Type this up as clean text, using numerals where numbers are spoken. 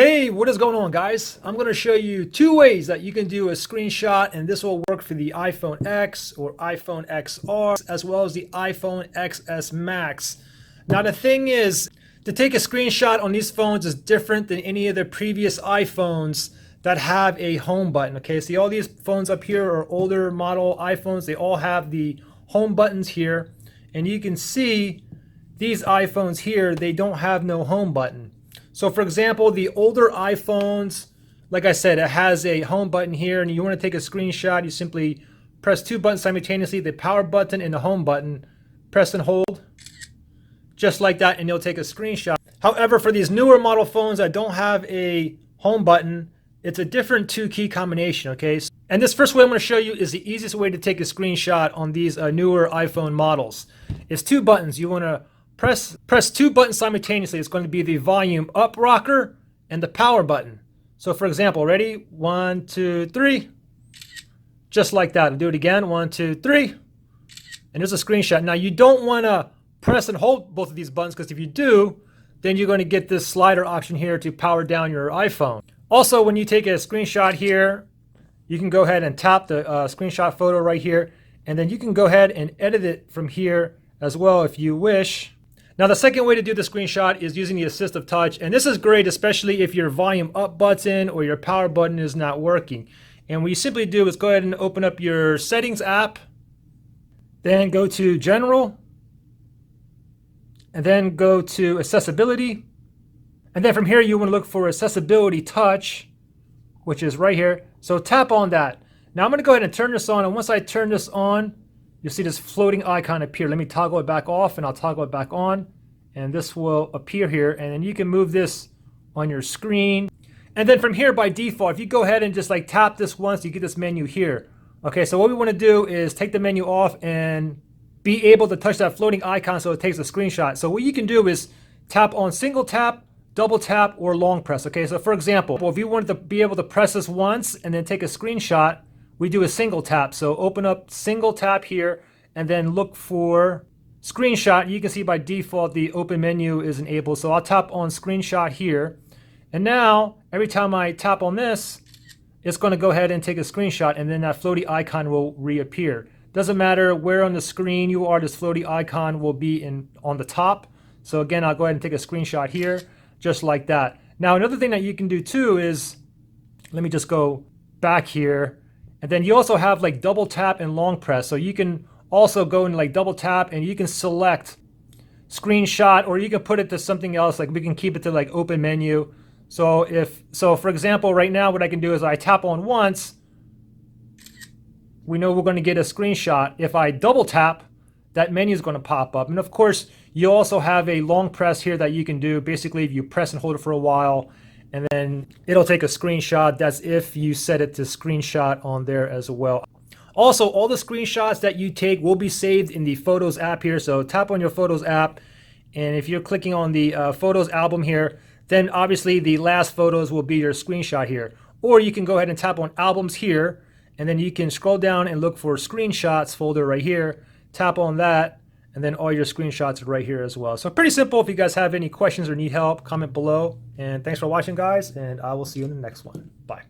Hey, what is going on, guys? I'm going to show you two ways that you can do a screenshot, and this will work for the iPhone X or iPhone XR as well as the iPhone XS Max. Now the thing is, to take a screenshot on these phones is different than any of the previous iPhones that have a home button. Okay, see all these phones up here are older model iPhones. They all have the home buttons here, and you can see these iPhones here, they don't have no home button. So for example, the older iPhones, like I said, it has a home button here, and you want to take a screenshot, you simply press two buttons simultaneously, the power button and the home button, press and hold, just like that, and you'll take a screenshot. However, for these newer model phones that don't have a home button, it's a different two-key combination, okay? And this first way I'm going to show you is the easiest way to take a screenshot on these newer iPhone models. It's two buttons. You want to press two buttons simultaneously. It's going to be the volume up rocker and the power button. So for example, ready? 1, 2, 3. Just like that. I'll do it again. 1, 2, 3. And there's a screenshot. Now you don't want to press and hold both of these buttons, because if you do, then you're going to get this slider option here to power down your iPhone. Also, when you take a screenshot here, you can go ahead and tap the screenshot photo right here, and then you can go ahead and edit it from here as well if you wish. Now the second way to do the screenshot is using the Assistive Touch, and this is great especially if your volume up button or your power button is not working. And what you simply do is go ahead and open up your Settings app, then go to General, and then go to Accessibility, and then from here you want to look for Accessibility Touch, which is right here. So tap on that. Now I'm going to go ahead and turn this on, and once I turn this on, you'll see this floating icon appear. Let me toggle it back off, and I'll toggle it back on, and this will appear here, and then you can move this on your screen. And then from here, by default, if you go ahead and just like tap this once, you get this menu here. Okay, so what we want to do is take the menu off and be able to touch that floating icon so it takes a screenshot. So what you can do is tap on single tap, double tap, or long press. Okay, so for example, if you wanted to be able to press this once and then take a screenshot, we do a single tap. So open up single tap here and then look for screenshot. You can see by default the open menu is enabled. So I'll tap on screenshot here. And now every time I tap on this, it's going to go ahead and take a screenshot, and then that floaty icon will reappear. Doesn't matter where on the screen you are, this floaty icon will be on the top. So again, I'll go ahead and take a screenshot here, just like that. Now another thing that you can do too is, let me just go back here. And then you also have like double tap and long press. So you can also go and like double tap, and you can select screenshot, or you can put it to something else. Like we can keep it to like open menu. So for example, right now what I can do is I tap on once, we know we're going to get a screenshot. If I double tap, that menu is going to pop up. And of course, you also have a long press here that you can do. Basically, if you press and hold it for a while, and then it'll take a screenshot. That's if you set it to screenshot on there as well. Also, all the screenshots that you take will be saved in the Photos app here. So tap on your Photos app, and if you're clicking on the Photos album here, then obviously the last photos will be your screenshot here. Or you can go ahead and tap on Albums here, and then you can scroll down and look for Screenshots folder right here. Tap on that, and then all your screenshots are right here as well. So pretty simple. If you guys have any questions or need help, comment below. And thanks for watching, guys, and I will see you in the next one. Bye.